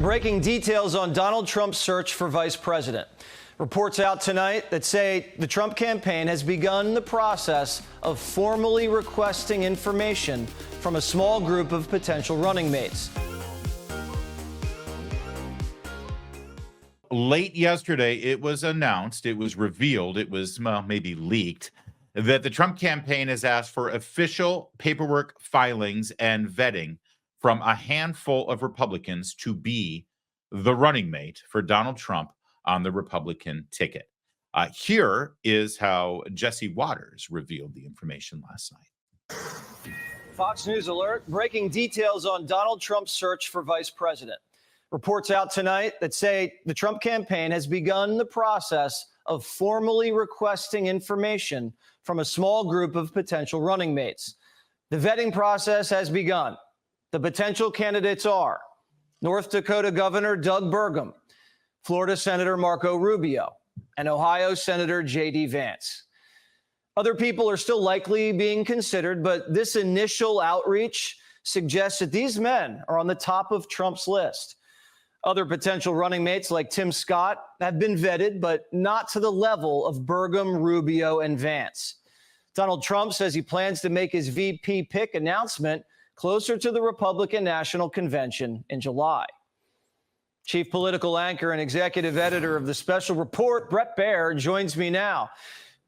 breaking details on Donald Trump's search for vice president. Reports out tonight that say the Trump campaign has begun the process of formally requesting information from a small group of potential running mates. Late yesterday, it was announced, it was revealed, it was maybe leaked, that the Trump campaign has asked for official paperwork filings and vetting from a handful of Republicans to be the running mate for Donald Trump on the Republican ticket. Here is how Jesse Watters revealed the information last night. Fox News alert, breaking details on Donald Trump's search for vice president. Reports out tonight that say the Trump campaign has begun the process of formally requesting information from a small group of potential running mates. The vetting process has begun. The potential candidates are North Dakota Governor Doug Burgum, Florida Senator Marco Rubio, and Ohio Senator J.D. Vance. Other people are still likely being considered, but this initial outreach suggests that these men are on the top of Trump's list. Other potential running mates like Tim Scott have been vetted, but not to the level of Burgum, Rubio, and Vance. Donald Trump says he plans to make his VP pick announcement closer to the Republican National Convention in July. Chief political anchor and executive editor of the Special Report, Bret Baier, joins me now.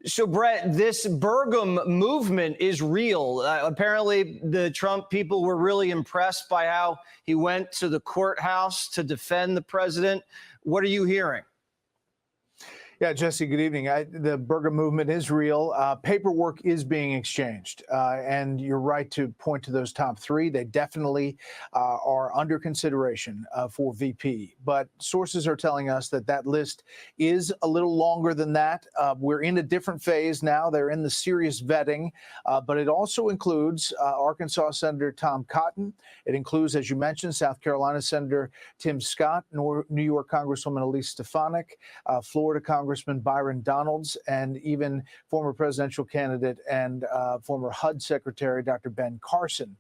So, Bret, this Burgum movement is real. Apparently, the Trump people were really impressed by how he went to the courthouse to defend the president. What are you hearing? Yeah, Jesse, good evening. The Burgum movement is real. Paperwork is being exchanged. And you're right to point to those top three. They definitely are under consideration for VP. But sources are telling us that that list is a little longer than that. We're in a different phase now. They're in the serious vetting. But it also includes Arkansas Senator Tom Cotton. It includes, as you mentioned, South Carolina Senator Tim Scott, New York Congresswoman Elise Stefanik, Florida Congressman Byron Donalds, and even former presidential candidate and former HUD Secretary Dr. Ben Carson.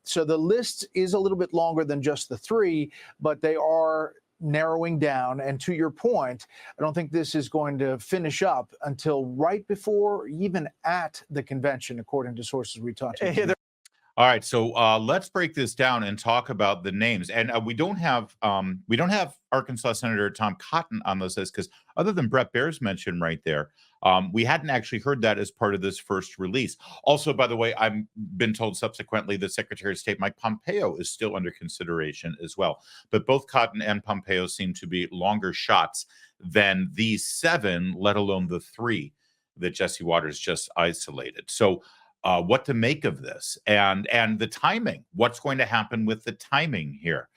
So the list is a little bit longer than just the three, but they are narrowing down. And to your point, I don't think this is going to finish up until right before, even at the convention, according to sources we talked to. All right, so let's break this down and talk about the names. And we don't have Arkansas Senator Tom Cotton on this list because other than Bret Baier's mention right there, we hadn't actually heard that as part of this first release. Also, by the way, I've been told subsequently that Secretary of State Mike Pompeo is still under consideration as well. But both Cotton and Pompeo seem to be longer shots than these seven, let alone the three that Jesse Watters just isolated. So what to make of this and the timing, what's going to happen with the timing here.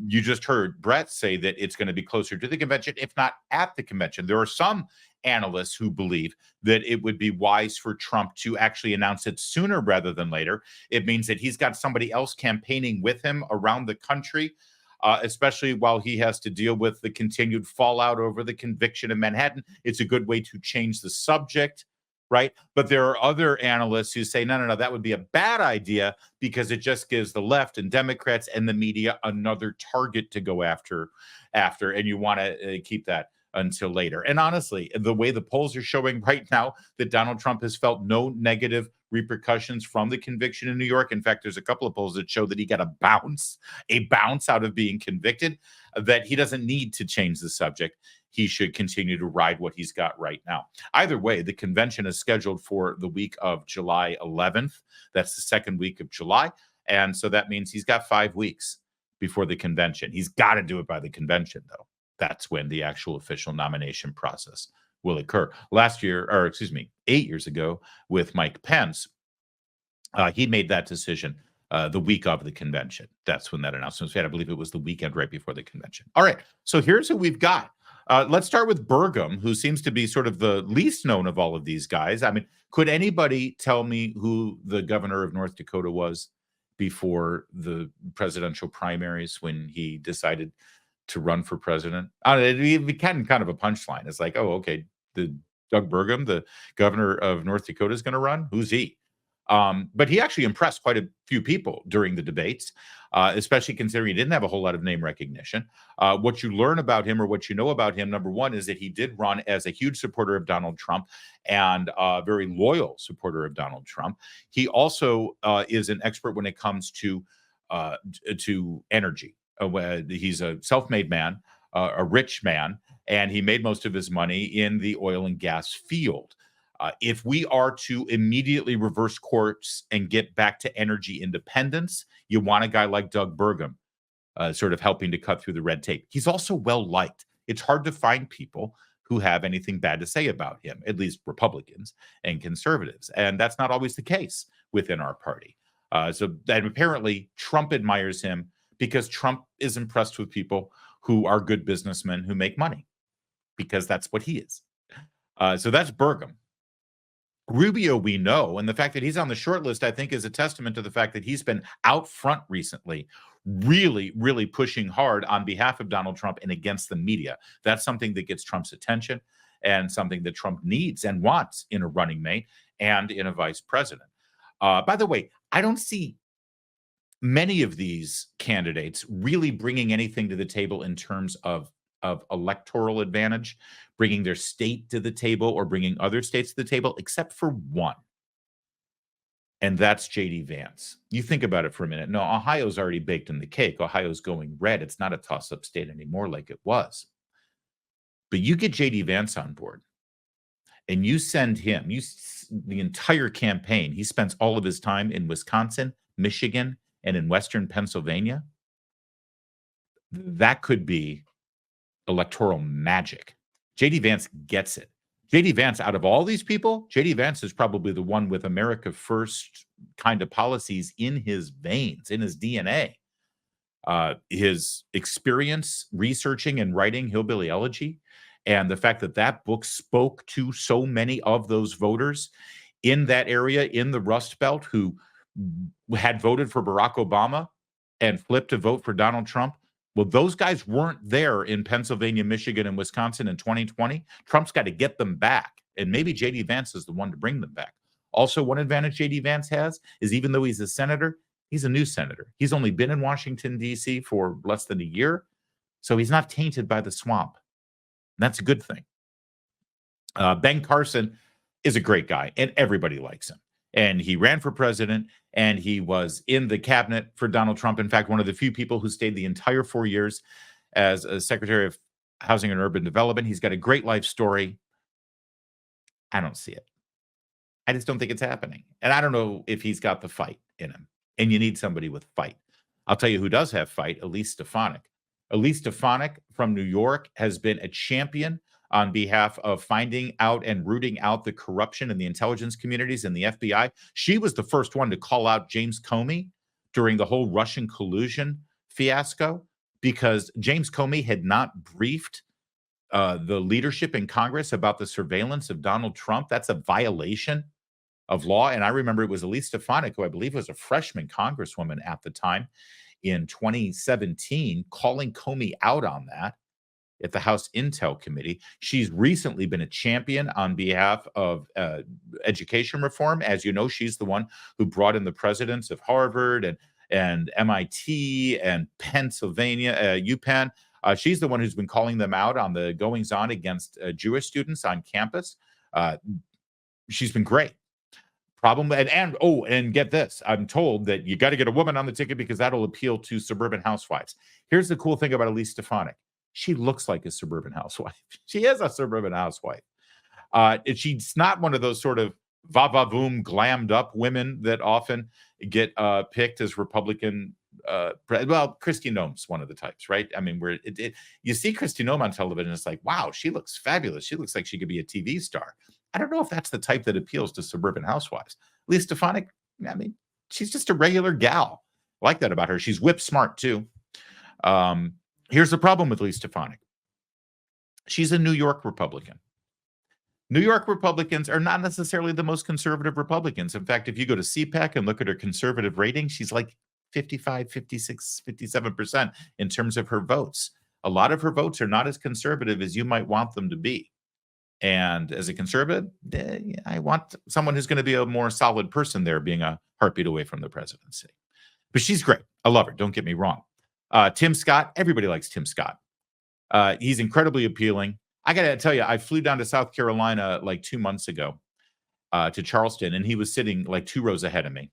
You just heard Bret say that it's going to be closer to the convention, if not at the convention. There are some analysts who believe that it would be wise for Trump to actually announce it sooner rather than later. It means that he's got somebody else campaigning with him around the country, especially while he has to deal with the continued fallout over the conviction in Manhattan. It's a good way to change the subject. Right. But there are other analysts who say, no, that would be a bad idea because it just gives the left and Democrats and the media another target to go after. And you want to keep that until later. And honestly, the way the polls are showing right now that Donald Trump has felt no negative repercussions from the conviction in New York. In fact, there's a couple of polls that show that he got a bounce out of being convicted, that he doesn't need to change the subject. He should continue to ride what he's got right now. Either way, the convention is scheduled for the week of July 11th. That's the second week of July. And so that means he's got 5 weeks before the convention. He's got to do it by the convention, though. That's when the actual official nomination process will occur. 8 years ago with Mike Pence, he made that decision the week of the convention. That's when that announcement was made. I believe it was the weekend right before the convention. All right, so here's who we've got. Let's start with Burgum, who seems to be sort of the least known of all of these guys. I mean, could anybody tell me who the governor of North Dakota was before the presidential primaries when he decided to run for president? It became kind of a punchline. It's like, oh, okay, the Doug Burgum, the governor of North Dakota, is going to run. Who's he? But he actually impressed quite a few people during the debates, especially considering he didn't have a whole lot of name recognition. What you learn about him, or what you know about him, number one, is that he did run as a huge supporter of Donald Trump and a very loyal supporter of Donald Trump. He also is an expert when it comes to energy. He's a self-made man, a rich man, and he made most of his money in the oil and gas field. If we are to immediately reverse course and get back to energy independence, you want a guy like Doug Burgum, sort of helping to cut through the red tape. He's also well liked. It's hard to find people who have anything bad to say about him, at least Republicans and conservatives. And that's not always the case within our party. And apparently Trump admires him because Trump is impressed with people who are good businessmen who make money, because that's what he is. So that's Burgum. Rubio, we know, and the fact that he's on the short list, I think, is a testament to the fact that he's been out front recently, really, really pushing hard on behalf of Donald Trump and against the media. That's something that gets Trump's attention and something that Trump needs and wants in a running mate and in a vice president. By the way, I don't see many of these candidates really bringing anything to the table in terms of electoral advantage, bringing their state to the table or bringing other states to the table, except for one. And that's J.D. Vance. You think about it for a minute. No, Ohio's already baked in the cake. Ohio's going red. It's not a toss-up state anymore like it was. But you get J.D. Vance on board and you send him, the entire campaign, he spends all of his time in Wisconsin, Michigan, and in Western Pennsylvania. That could be electoral magic. J.D. Vance gets it. J.D. Vance, out of all these people, J.D. Vance is probably the one with America First kind of policies in his veins, in his DNA. His experience researching and writing Hillbilly Elegy, and the fact that that book spoke to so many of those voters in that area, in the Rust Belt, who had voted for Barack Obama and flipped to vote for Donald Trump. Well, those guys weren't there in Pennsylvania, Michigan, and Wisconsin in 2020. Trump's got to get them back, and maybe J.D. Vance is the one to bring them back. Also, one advantage J.D. Vance has is, even though he's a senator, he's a new senator. He's only been in Washington, D.C. for less than a year, so he's not tainted by the swamp. And that's a good thing. Ben Carson is a great guy, and everybody likes him. And he ran for president, and he was in the cabinet for Donald Trump. In fact, one of the few people who stayed the entire 4 years as a Secretary of Housing and Urban Development. He's got a great life story. I don't see it. I just don't think it's happening. And I don't know if he's got the fight in him. And you need somebody with fight. I'll tell you who does have fight: Elise Stefanik. Elise Stefanik from New York has been a champion on behalf of finding out and rooting out the corruption in the intelligence communities and the FBI. She was the first one to call out James Comey during the whole Russian collusion fiasco, because James Comey had not briefed the leadership in Congress about the surveillance of Donald Trump. That's a violation of law. And I remember it was Elise Stefanik, who I believe was a freshman congresswoman at the time in 2017, calling Comey out on that at the House Intel Committee. She's recently been a champion on behalf of education reform. As you know, she's the one who brought in the presidents of Harvard and MIT and Pennsylvania, UPenn. She's the one who's been calling them out on the goings-on against Jewish students on campus. She's been great. And get this, I'm told that you got to get a woman on the ticket because that'll appeal to suburban housewives. Here's the cool thing about Elise Stefanik. She looks like a suburban housewife. She is a suburban housewife. She's not one of those sort of va-va-voom, glammed up women that often get picked as Republican. Well, Kristi Noem's one of the types, right? I mean, you see Kristi Noem on television, it's like, wow, she looks fabulous. She looks like she could be a TV star. I don't know if that's the type that appeals to suburban housewives. Elise Stefanik, I mean, she's just a regular gal. I like that about her. She's whip smart too. Here's the problem with Elise Stefanik. She's a New York Republican. New York Republicans are not necessarily the most conservative Republicans. In fact, if you go to CPAC and look at her conservative rating, she's like 55, 56, 57% in terms of her votes. A lot of her votes are not as conservative as you might want them to be. And as a conservative, I want someone who's going to be a more solid person there, being a heartbeat away from the presidency. But she's great. I love her. Don't get me wrong. Tim Scott, everybody likes Tim Scott. He's incredibly appealing. I got to tell you, I flew down to South Carolina like 2 months ago to Charleston, and he was sitting like 2 rows ahead of me.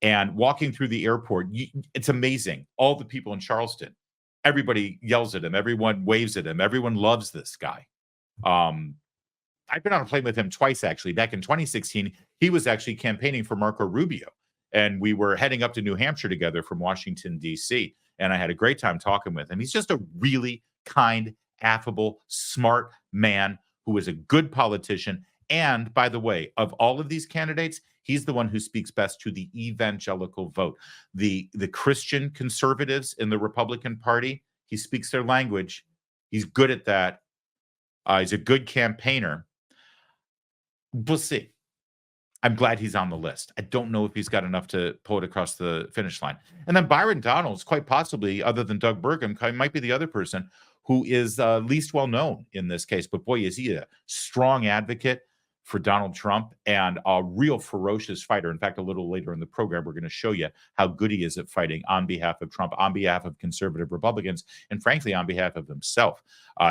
And walking through the airport, it's amazing. All the people in Charleston, everybody yells at him. Everyone waves at him. Everyone loves this guy. I've been on a plane with him twice, actually. Back in 2016, he was actually campaigning for Marco Rubio. And we were heading up to New Hampshire together from Washington, D.C. And I had a great time talking with him. He's just a really kind, affable, smart man who is a good politician. And by the way, of all of these candidates, he's the one who speaks best to the evangelical vote. The Christian conservatives in the Republican Party, he speaks their language. He's good at that. He's a good campaigner. We'll see. I'm glad he's on the list. I don't know if he's got enough to pull it across the finish line. And then Byron Donalds, quite possibly, other than Doug Burgum, might be the other person who is least well known in this case. But boy, is he a strong advocate for Donald Trump and a real ferocious fighter. In fact, a little later in the program, we're going to show you how good he is at fighting on behalf of Trump, on behalf of conservative Republicans, and frankly, on behalf of himself.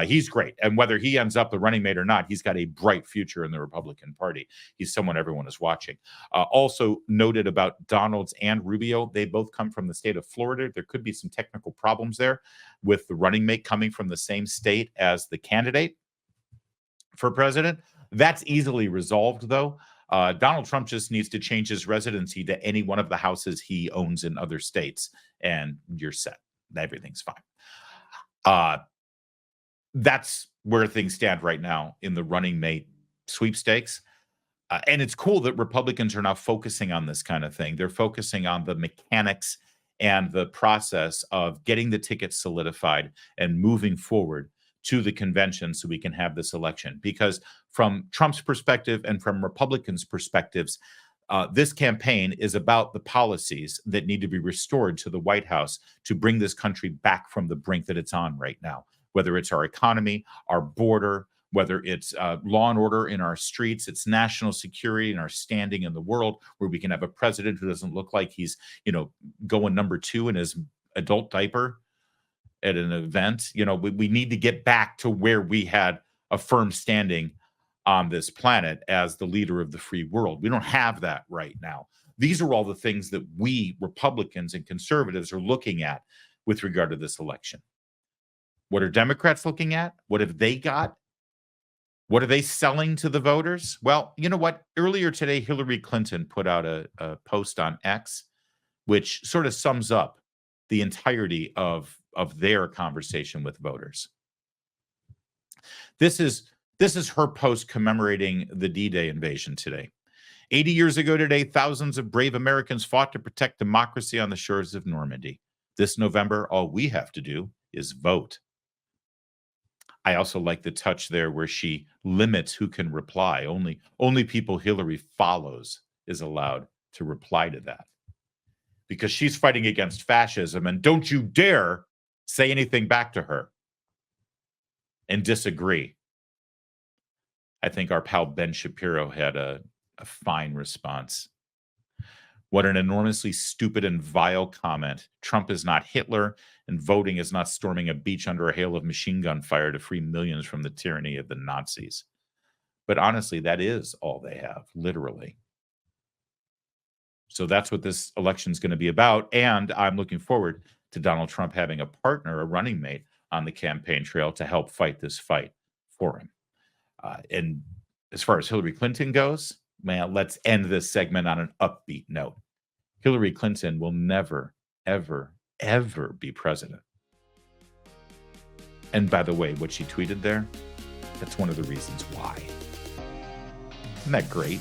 He's great. And whether he ends up the running mate or not, he's got a bright future in the Republican Party. He's someone everyone is watching. Also noted about Donalds and Rubio, they both come from the state of Florida. There could be some technical problems there with the running mate coming from the same state as the candidate for president. That's easily resolved, though. Donald Trump just needs to change his residency to any one of the houses he owns in other states, and you're set. Everything's fine. That's where things stand right now in the running mate sweepstakes. And it's cool that Republicans are now focusing on this kind of thing. They're focusing on the mechanics and the process of getting the tickets solidified and moving forward to the convention so we can have this election. Because from Trump's perspective and from Republicans' perspectives, this campaign is about the policies that need to be restored to the White House to bring this country back from the brink that it's on right now, whether it's our economy, our border, whether it's law and order in our streets, it's national security and our standing in the world, where we can have a president who doesn't look like he's, going number 2 in his adult diaper at an event. We need to get back to where we had a firm standing on this planet as the leader of the free world. We don't have that right now. These are all the things that we Republicans and conservatives are looking at with regard to this election. What are Democrats looking at? What have they got? What are they selling to the voters? Well, you know what? Earlier today, Hillary Clinton put out a post on X, which sort of sums up the entirety of their conversation with voters. This is her post commemorating the D-Day invasion today. 80 years ago today, thousands of brave Americans fought to protect democracy on the shores of Normandy. This November, all we have to do is vote. I also like the touch there where she limits who can reply. Only people Hillary follows is allowed to reply to that, because she's fighting against fascism, and don't you dare say anything back to her and disagree. I think our pal Ben Shapiro had a fine response. What an enormously stupid and vile comment. Trump is not Hitler, and voting is not storming a beach under a hail of machine gun fire to free millions from the tyranny of the Nazis. But honestly, that is all they have, literally. So that's what this election is going to be about. And I'm looking forward to Donald Trump having a partner, a running mate on the campaign trail to help fight this fight for him. And as far as Hillary Clinton goes, man, let's end this segment on an upbeat note. Hillary Clinton will never, ever, ever be president. And by the way, what she tweeted there, that's one of the reasons why. Isn't that great?